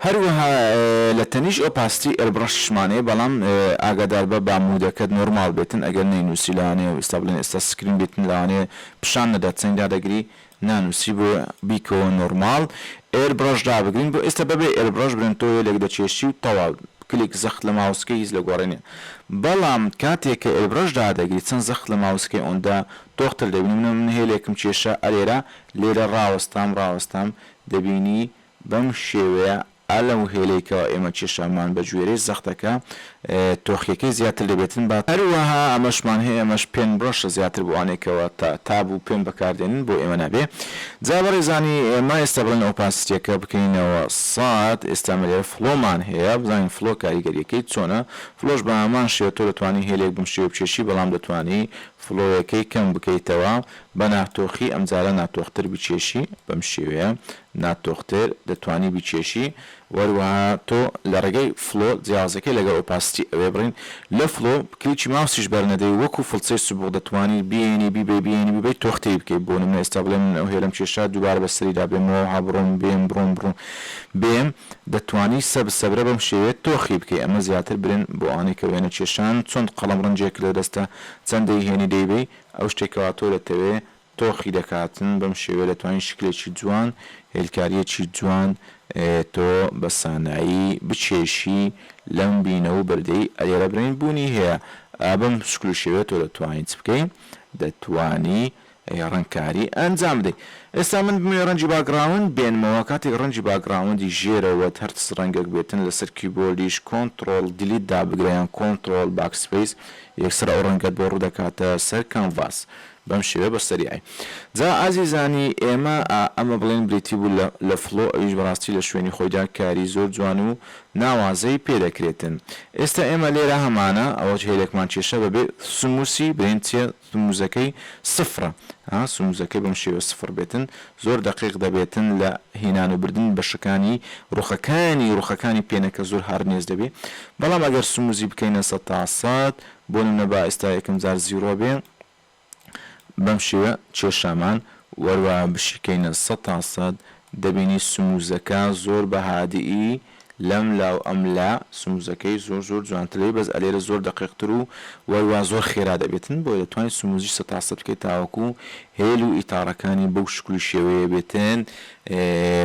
هەروەها لە تەنیش ئۆپاستی ئەربڕەشمانەیە بەڵام ئاگادار بە بامودەکەت نۆرمال بێتن ئەگەر نەینووسی لەوانێ و ئێستا بڵێن ئێستا سکرین بێتن لەوانێ پیشان نەدات چەنددا دەگری نانووسی بۆ بیکەوە نۆرمال ئێربڕەش دابگرین بۆ ئێستا بەبێ ئێربڕەش برن تۆ لێک دەچێشی و تەواو کلیک زەخت لە ماوسکە هیچ لە گۆڕێنێ بەڵام کاتێک کە ئێربڕەش دادەگری چەند زەخت لە ماوسکەی ئەوەندا تۆختر دەبینی من هێلێکم کێشە ئەلێرە لێرە ڕاوەستام دەبینی بەم شێوەیە ئالەو هێلێکەوە ئێمە کێشامان بە گوێرەی زەختەکە تۆخیەکەی زیاتر دەبێتن با هەروەها ئەمەشمان هەیە ئەمەش پێن بڕۆشە زیاتر بۆوانێکەوە تابوو پێم بەکاردێنن بۆ ئێمە نابێ جا بەڕێزانی ئێمە ئێستا بڵێن ئۆپاسیتیەکە بکەینەوە 100 ئێستا لێرە فلۆمان هەیە بزانین فلۆ کاریگەریەکەی چۆنە فلۆش بە هەمان شێوە تۆ دەتوانانی هێلێک بم شێوە بچێشی بەڵام دەتوانی فلۆیەکەی کەم بکەیتەوە بە ناتۆخی ئەمجارە ناتۆختر بچێشی بەم شێوەیە ناتۆختر دەتوانی بچێشی وەروەها تۆ لە ڕێگەی فلۆ جیازەکەی لەگەڵ ئۆپاسیتی ئەوێ بڕین لە فلۆ کلیکی ماوسیش بەرنەدەی وەکو فڵچەی سوبوو دەتوانی بینی بیبێ بێت تۆختی بکەیت بۆ نمونە ئێستا بڵێن ئەو هێلم کێشا دووبارە بەسەریدا بێمەوە هەبڕۆم بێم دەتوانی سەبرە بەم شێوێت تۆخی بکەیت ئەمە زیاتر برن بۆ ئەوانەی کە وێنە کێشان چۆن قەڵەم ڕەنجێک لە دەستە چەندەی هێنی دەیبێ ئەو شتێکەوە تۆ دەتەوێ تۆخی دەکاتن بەم شێوێ دەتوانین شکلێکی جوان هێلکاریەکی جوان تۆ بە سانایی بچێشی لەم بینە و بەردەی ئەلێرە برین بوونی هەیە بەم شکل و شێوێت تۆ دەتوانیت بکەین دەتوانی ڕەنگکاری ئەنجام بدەیت ئێستا من بمێ ڕەنجی باگراوند بێنمەوە کاتێک ڕەنجی باگراوندی ژێرەوە هەرتس ڕەنگەک بێتن لەسەر کیبۆردیش کۆنتڕۆڵ دیلیت دابگریان کۆنتڕۆڵ باکسپەیس یەکسەر ئەو ڕەنگەت بۆ ڕوودەکاتە سەر کانڤاس بەم شێوە بە سەریعی جا ئازیزانی ئێمە ئەمە بڵێن بریتی بوو لە فلۆ ئەویش بەڕاستی لە شوێنی خۆیدا کاری زۆر جوان و ناوازەی پێدەکرێتن ئێستا ئێمە لێرە هەمانە ئەوە هێلێکمان کێشە بەبێ سموسی برین چێ سموزەکەی سفرە سموزەکەی بەم شێوە سفر بێتن زۆر دقیق دەبێتن لە هێنان و بردن بەشەکانی ڕوخەکانی پێنەکە زۆر هەرنێز دەبێت بەڵام ئەگەر سموزی بکەینە 100 بۆ نمونە با ئێستا یەکەم جار زیرۆ بێ بەم شێوە کێشامان وەروە بشیکەینە 100 دەبینی سموزەکە زۆر بەهادیئی لەم لاو ئەملا سموزەکەی زۆر جوانترەی بەس ئەلێرە زۆر دقیقتر و وەروە زۆر خێرا دەبێتن بۆ دەتوانین سموزی 100 بکەیت تاوەکو هێل و ئیتارەکانی بەو شکل شێوەیە بێتن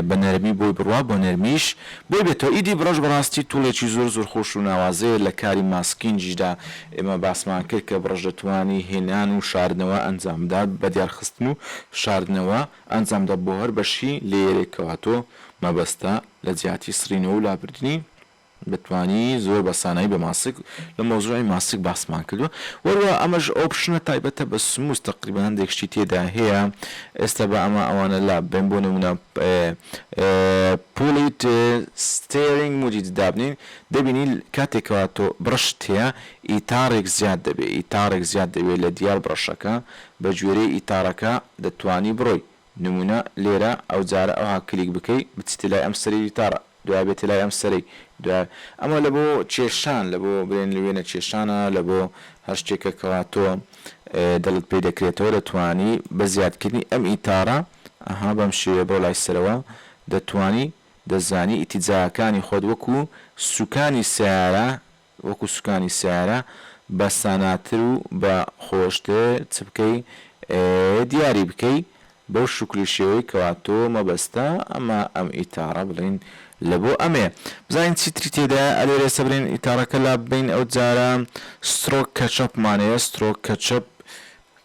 بە نەرمی بۆی بڕوا بۆ نەرمیش بۆی بێتەوە ئیدی بڕۆژ بەڕاستی توڵێکی زۆر خۆش و ناوازەیە لە کاری ماسکینجیدا ئێمە باسمان کرد کە بڕۆژ دەتوانی هێنان و شاردنەوە ئەنجامدا بە دیارخستن و شاردنەوە ئەنجامدا بۆ هەر بەشی لێرێکەواتۆ مەبەستە لە جیاتی سرینەوە و لابردنی بتوانی زۆر بەسانایی بە ماسک لە مۆزوعی ماسک باسمان کردووە وەروە ئەمەش ئۆپشنە تایبەتە بە سموز تقریبا هەندێکشتی تێدا هەیە ئێستا بە ئەوانە لا بێن بۆ نمونە پولیت ستێرینگ موجی دابنین دەبینی کاتێکەوە تۆ برشت هەیە ئیتارێک زیاد دەبێت لە دیار برەشەکە بە گوێرەی ئیتارەکە دەتوانی بڕۆی نمونە لێرە ئەو جارە ئەوها کلیک بکەی بچیتە لای ئەم سەری ئیتارە دوای بێتە لای ئەم سەری ئەمە لە بۆ کێشان لە بۆ برێن لەوێنە کێشانە لە بۆ هەر شتێکەکەوا تۆ دڵت پێی دەکرێتەوە دەتوانی بە زیادکردنی ئەم ئیتارە بەم شێوە بۆ لای سەرەوە دەتوانی دەزانی ئیتیجاکانی خۆت وەکو سوکانی سیارە بە ساناتر و بە خۆشتر چ بکەی دیاری بکەی بەو شکلی شێوەی کەواتۆ مەبەستە ئەمە ئەم ئیتارە بڵین لە بۆ ئەمێ بزانین چیتری تێدا ئەلێرە سەبرین ئیتارەکە لا بین ئەو جارە سترۆک کەچەپمانەیە سترۆک کەچەپ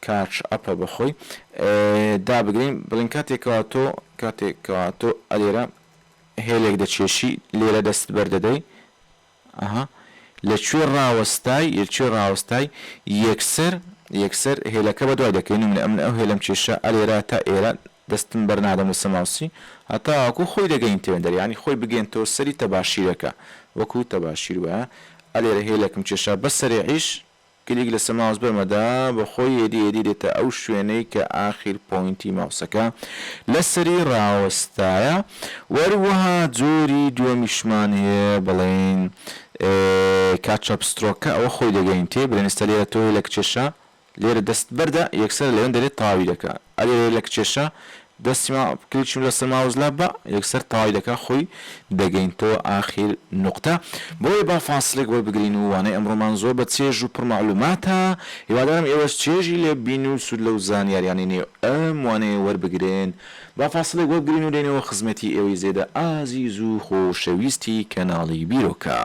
کاچ ئەپە بەخۆی دابگرین بڵین کاتێکەوە تۆ ئەلێرە هێلێک دەچێشی لێرە دەست بەردەدەی لەکوێ ڕاوەستای یەکسەر هێلەکە بە دوای دەکەین من ئەو هێلم کێشە ئەلێرە تا ئێرە دەستم بەرنادەم لە سەماوسی هەتاوەکو خۆی دەگەین تێوەندەر ینی خۆی بگەینەوە سەری تەباشیرەکە وەکو تەباشیر وایە ئەلێرە هێلەکەم کێشە بە سەریعیش کلیک لە سەماوس بەرمەدا بە خۆی هێدی دێتە ئەو شوێنەی کە ئاخیر پۆینتی ماوسەکە لە سەری ڕاوەستایە وەروەها جۆری دووەمیشمان هەیە بڵێن کاتچەپ سترۆکە ئەوە خۆی دەگەین تێ برێنستە لێرە تۆ لە کچێشە لێرە دەست بەردە یەکسەر لەوێن دەرێت تاوی دەکات ئەلێرە لە کچێشە دەستیما کلیچیم لەسەر ماوزلا بە یەکسەر تەواوی دەکا خۆی دەگەینەوە ئاخیر نقطە بۆیە با فاسلێک وەربگرین و وانەی ئەمڕۆمان زۆر بە چێژ و پڕمەعلوماتە هیوادارم ئێوەش چێژی لێ بین و سود لەو زانیاریانی نێو ئەم وانەیە وەربگرن با فاسلێک وەربگرین و دێنەوە خزمەتی ئێوەی زێدە ئازیز و خۆشەویستی کەناڵی بیرۆکە.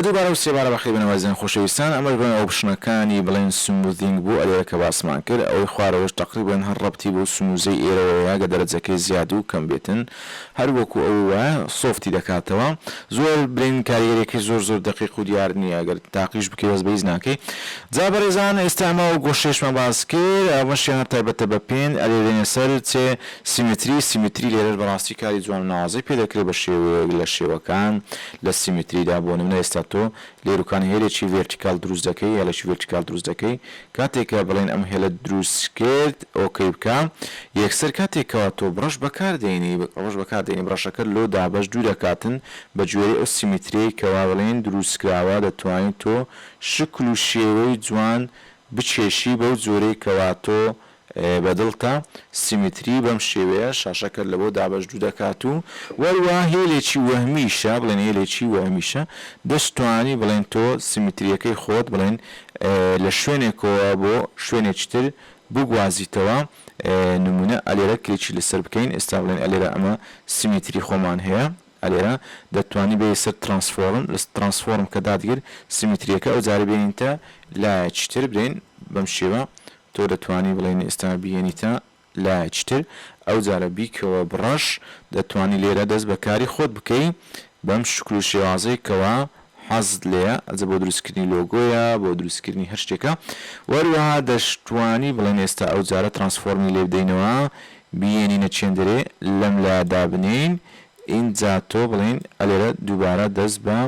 دووبارە و سێبارە بەخێر بنەوازیان خۆشەویستان ئەمە بڵێن ئەو بشنەکانی بڵێن سموذینگ بوو ئەلێرە کە باسمان کرد ئەوەی خوارەوەش تقریبان هەر ڕەبتی بۆ سموزەی ئێرەوەیە گە دەرەجەکەی زیاد و کەم بێتن هەر وەکو ئەو وایە سۆفتی دەکاتەوە زۆر برین کاریگەرێکی زۆر دقیق و دیار نییە ئەگەر تاقیش بکەی بەس بەیز ناکەی جا بەڕێزان ئێستا ئەمە و گۆشەشمان باس کرد ئەوەشیان تایبەتە بە پێن ئەلێرێنە سەر چێ سیمتری لێرە بەڕاستی کاری جوان نازی پێ دەکرێت بە شێوەیەک لە شێوەکان لە سیمتریدا بۆ نمونە ئێستا تۆ لێروکان هێلێکی ڤێرتیکال دروست دەکەی یا لەشی ڤێرتیکال دروست دەکەی کاتێکە بڵێن ئەم هێلە دروست کرد ئۆکەی بکە یەکسەر کاتێکەوە تۆ بڕەش بەکاردێنی ڕەش بەکاردێنی بڕەشەکە لۆ دابەش دوو دەکاتن بە گوێرەی ئەو سیمتریەی کەوا بڵێن دروستکراوە دەتوانیت تۆ شکل و شێوەی جوان بچێشی بەو جۆرەی کەوا تۆ بەدڵتە سیمتری بەم شێوەیە شاشەکە لە بۆ دابەش دوو دەکات و وەروە هێلێکی وەهمیشە بڵێن هێلێکی وەهمیشە دەستوانی بڵێن تۆ سیمتریەکەی خۆت بڵێن لە شوێنێکەوە بۆ شوێنێکی تر بگوازیتەوە نمونە ئەلێرە کلێکی لەسەر بکەین ئێستا بڵێن ئەلێرە ئەمە سیمتری خۆمان هەیە ئەلێرە دەتوانی بێ سەر ترانسفۆرم لە ترانسفۆرم کە دادگر سیمتریەکە ئەو جارە بێنیتە لایەکی تر برین بەم شێوە تۆ دەتوانی بڵێن ئێستا بێنیتە لایەکی تر ئەو جارە بیکەوە بڕەش دەتوانی لێرە دەست بەکاری خۆت بکەی بەم شکل و شێوازەی کەوا حەزت لێیە ئەجە بۆ دروستکردنی لۆگۆیە بۆ دروستکردنی هەر شتێکە وەروەها دەشتوانی بڵێن ئێستا ئەو جارە ترانسفۆرمی لێ بدەینەوە بیێنینە چێندرێ لەم لایەدا بنین اینجا تۆ بڵێن ئەلێرە دووبارە دەست بە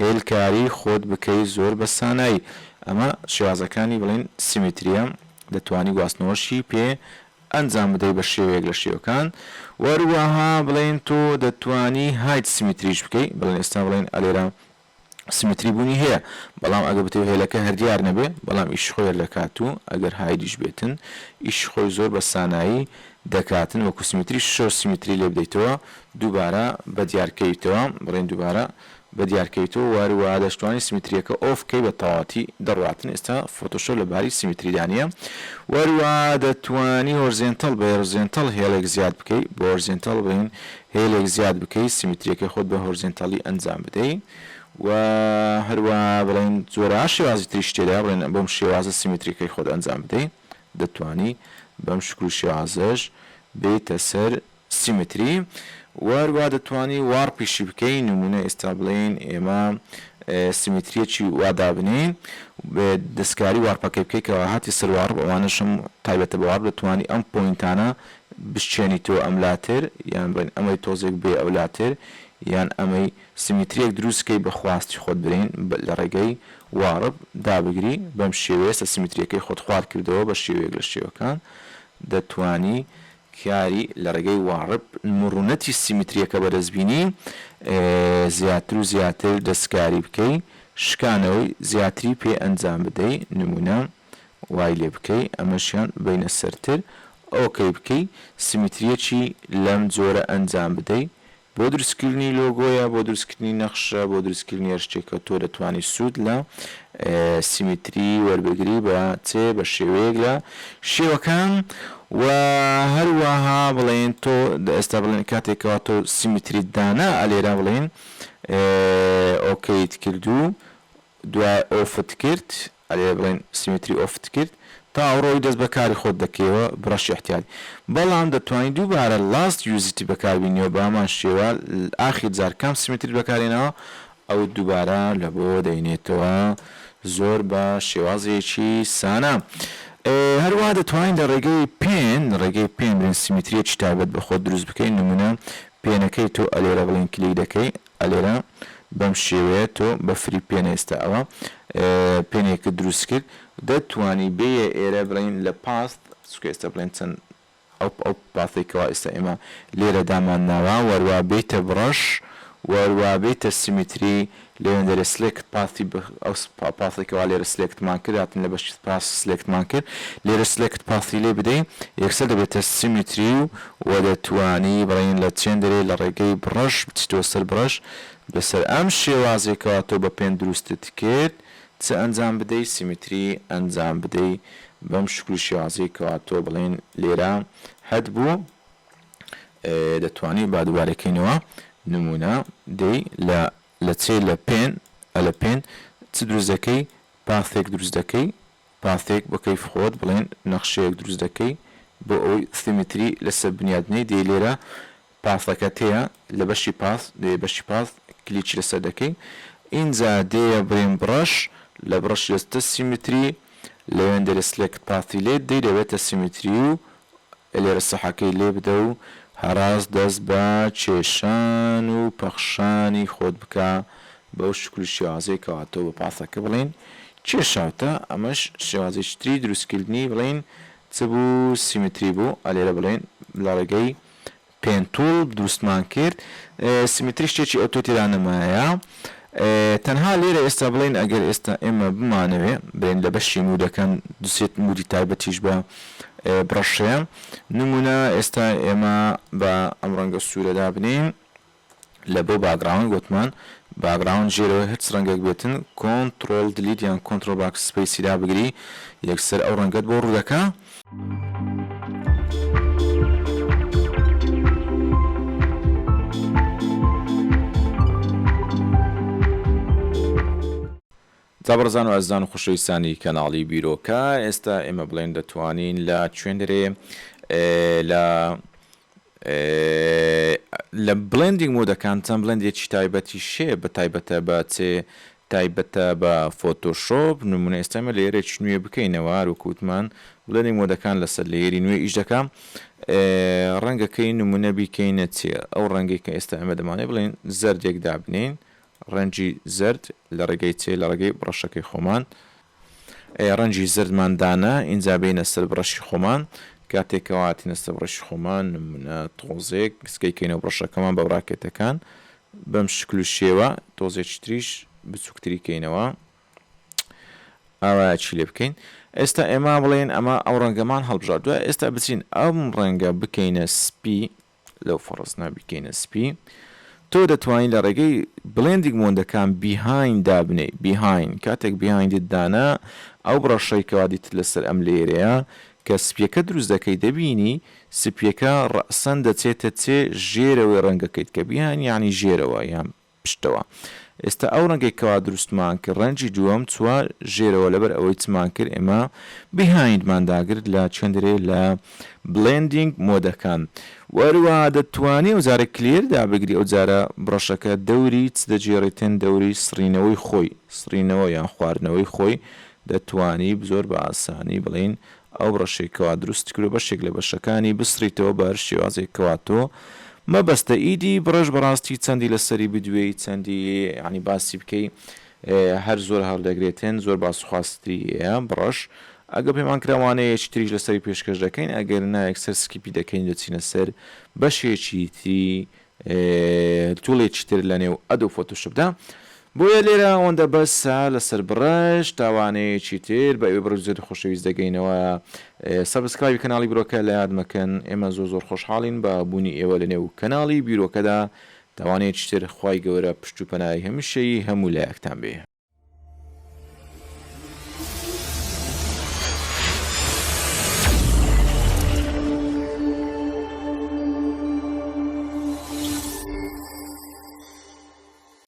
هێلکاری خۆت بکەی زۆر بە سانایی ئەمە شێوازەکانی بڵێن سیمتریە دەتوانی گواستنەوەشی پێ ئەنجام بدەی بە شێوەیەک لە شێوەکان وەروەها بڵێن تۆ دەتوانی هایت سیمتریش بکەی بڵێن ئێستا بڵێن ئەلێرە سیمتری بوونی هەیە بەڵام ئەگە بتێ هێلەکە هەردیار نەبێ بەڵام ئیش خۆی دەکات و ئەگەر هایدیش بێتن ئیش خۆی زۆر بە سانایی دەکاتن وەکو سیمتری شۆ سیمتری لێ بدەیتەوە دووبارە بە دیارکەیتەوە بڵێن دووبارە بە دیارکەیتەوە واروە دەشتوانی سیمتریەکە ئۆفکەی بە تەواتی دەڕاتن ئێستا فۆتۆشۆ لەباری سیمتریدانە وەروە دەتوانی هۆرزێنتەڵ بە هۆرزێنتەڵ هێلێک زیاد بکەی بۆ هۆرزێنتەڵ بڵێن هێلێک زیاد بکەی سیمتریەکە خۆت بە هۆرزێنتەڵی ئەنجام بدەیت و هەروە بڵێن زۆرە شێوازی تریش تێدا بڵێن بەم شێوازە سیمتریەکەی خۆت ئەنجام بدەیت دەتوانی بەم شکل و شێوازەش بێتە سەر سیمتری وەروە دەتوانی وارپیشی بکەین نمونە ئێستا بڵێن ئێمە سیمتریەکی وادا بنین دەستکاری وارپەکەی بکەیتەوە هاتی سەروار ئەوانشم تایبەتە بەوار دەتوانی ئەم پۆینتانە بشچێنیتەوە ئەملاتر یان بڵێن ئەمەی تۆزێک بێ ئەولاتر یان ئەمەی سیمتریەک دروستکەی بەخواستی خۆت برین لە ڕێگەی وارب دابگری بەم شێوەیە سیمتریەکەی خۆت خوار کردەوە بە شێوەیەک لە شێوەکان دەتوانی کاری لە ڕێگەی وارب مرونەتی سیمتریەکە بەدەستبینی زیاتر و زیاتر دەستکاری بکەی شکانەوەی زیاتری پێ ئەنجام بدەی نمونە وای لێ بکەی ئەمەشیان بینە سەرتر ئەوکەی بکەی سیمتریەکی لەم جۆرە ئەنجام بدەی بۆ دروستکردنی لۆگۆیە بۆ دروستکردنی نەخشە بۆ دروستکردنی هەرشتێکە تۆ دەتوانی سوود لە سیمتری وەربگری بە چێ بە شێوەیەک لە شێوەکان و هەروەها بڵێن تۆ ئێستا بڵێن کاتێکەوە تۆ سیمتری دانا ئەلێرا بڵێن ئۆکەیت کردو دوای ئۆفت کرد ئەلێ بڵێن سیمتری ئۆفت کرد تا ئەوڕۆی دەست بەکاری خۆت دەکەوە بڕەشی احتیاطی بەڵام دەتوانین دووبارە لاست یوزیتی بەکاربینیەوە بامان شێوە ئاخیر جار کام سیمتری بەکارێنەوە ئەو دووبارە لە بۆ دەینێتەوە زۆر بە شێوازێکی سانە هەروە دەتوانین لە ڕێگەی پێن برین سیمتریەکی تایبەت بە خۆت دروست بکەین نمونە پێنەکەی تۆ ئەلێرە بڵێن کلیک دەکەی ئەلێرە بەم شێوەیە تۆ بە فری پێنە ئێستا ئەوە پێنێکە دروست کرد دەتوانی بێ ئێرە بڵین لە پاست سوکە ئێستا بڵێن چەند ئەو پاستێکەوە ئێستا ئێمە لێرە دامانناوە وەروە بێتە بڕەش وەروە بێتە سیمیتری لەوێندەرە سلێکت پاسی ئەو پاسێکەوە لێرە سلێکتمان کرد هاتن لە بەشی پاس سلێکتمان کرد لێرە سلێکت پاسی لێ بدەین یەکسەر دەبێتە سیمیتری و دەتوانی بڕین لە چێندەرێ لە ڕێگەی بڕەش بچیتەوە سەر بڕەش بەسەر ئەم شێوازێکەوە تۆ بە پێن دروستت کرد چ ئەنجام بدەی سیمیتری ئەنجام بدەی بەم شکلی شێوازێکەوە تۆ بڵین لێرە هەد بوو دەتوانی با دووبارەکەینەوە نمونە دەی لە چێ لە پێن چ دروست دەکەی پاثێک دروست دەکەی پاثێک بە کەیف خۆت بڵێن نەخشەیەک دروست دەکەی بۆ ئەوی سیمیتری لەسەر بنیادنەی دێ لێرە پاثەکە تەیە لە بەشی پاس کلیکی لەسەر دەکەی اینجا دێیە بڵێن بڕەش لە بڕەش دەستە سیمیتری لەوێندەرە سلێکت پاسی لێ دەی دەبێتە سیمیتری و لێرە سەحەکەی لێ بدە و هەراز دەست بە کێشان و پەخشانی خۆت بکە بەو شکلی شێوازەیەکەوە تۆ بە پاسەکە بڵێن کێشاوتە ئەمەش شێوازەی تری دروستکردنی بڵێن چ بوو سیمیتری بوو ئەلێرە بڵێن لە ڕێگەی پێنتوڵ دروستمان کرد سیمیتری شتێکی ئەو تۆ تێدا نەمایە تەنها لێرە ئێستا بڵێن ئەگەر ئێستا ئێمە بمانەوێ بڵێن لە بەشی مودەکان دوسێت مودی تایبەتیش بە بڕەشەیە نمونە ئێستا ئێمە بە ئەم ڕەنگە سوورەدا بنین لە بۆ باگراون گوتمان باگراون ژێرەوە هیچ ڕەنگەک بێتن کۆنتڕۆل دلیت یان کۆنتڕۆل باکس سپەیسیدا بگری یەکسەر ئەو ڕەنگەت بۆ ڕوودەکە تابڕزان و ئەزدان و خۆشەویستانی کەناڵی بیرۆکە ئێستا ئێمە بڵێن دەتوانین لە چێندەرێ لە بڵندینگ مۆدەکان چەند بڵندێکی تایبەتی شێ بە تایبەتە بە چێ تایبەتە بە فۆتۆشۆپ نمونە ئێستامە لە ێرێک نوێ بکەینەوە وکوتمان بڵندینگ مۆدەکان لەسەر لێری نوێ ئیش دەکەم ڕەنگەکەی نمونە بیکەینە چێ ئەو ڕەنگی کە ئێستا ئەمە دەمانێت بڵێن زەردێک دابنین ڕەنجی زرد لە ڕێگەی چێ لە ڕێگەی بڕەشەکەی خۆمان ڕەنجی زردماندانە ئینجا بینە سەر بڕەشی خۆمان کاتێکەوەهاتینە سەر بڕەشی خۆمان نمونە تۆزێک سکەیکەینەوە بڕەشەکەمان بە ڕاکێتەکان بەم شکل و شێوە تۆزێکی تریش بچووکتریکەینەوە ئاوایەکی لێ بکەین ئێستا ئێمە بڵێن ئەمە ئەو ڕەنگەمان هەڵبژات دوای ئێستا بچین ئەم ڕەنگە بکەینە سپی لەو فەڕستنا بکەینە سپی تۆ دەتوانین لە ڕێگەی بڵندینگ مۆدەکان بیهاین دابنێ بیهاین کاتێک بیهایندت دانا ئەو بڕەشەیەکەوە دیتت لەسەر ئەم لێرەیە کە سپیەکە دروست دەکەی دەبینی سپیەکە ڕەسەن دەچێتە چێ ژێرەوەی ڕەنگەکەیت کە بیهاین یانی ژێرەوە یان پشتەوە ئێستا ئەو ڕەنگێکەوە دروستمان کرد ڕەنجی دووەم چوار ژێرەوە لەبەر ئەوەی چمان کرد ئێمە بیهایندمانداگرت لە چەندرێ لە بڵندینگ مۆدەکان وەروە دەتوانێت وزارە کلێر دابگری ئەو جارە بڕەشەکە دەوری چ دەجێڕێتن دەوری سڕینەوەی خۆی سڕینەوە یان خواردنەوەی خۆی دەتوانی زۆر بە ئاسانی بڵین ئەو بڕەشێکەوە دروست کرد بەشێک لە بەشەکانی بسڕیتەوە بە هەر شێوازێکەوە تۆ مەبەستە ئیدی بڕەش بەڕاستی چەندی لەسەری بدوێی چەندی ینی باسی بکەی هەر زۆر هەڵدەگرێتن زۆر باسخواستیە بڕەش ئەگە پێمان کراوانەیەکی تریش لەسەری پێشکەش دەکەین ئەگەر نایەک سەر سکیپی دەکەین دەچینە سەر بەشێکی تری توڵێکی تر لە نێو ئەدۆ فۆتۆشۆپدا بۆیە لێرە ئەوەندە بەسە لەسەر بڕەش تاوانەیەکی تر بە ئێوە بڕزێت خۆشەویست دەگەینەوە سەبسکرایبی کەناڵی بیرۆکە لە یاد مەکەن ئێمە زۆر خۆشحاڵین بە بوونی ئێوە لە نێو کەناڵی بیرۆکەدا تاوانەیەکی تر خوای گەورە پشت و پەنای هەمیشەی هەموو لایەکتان بێ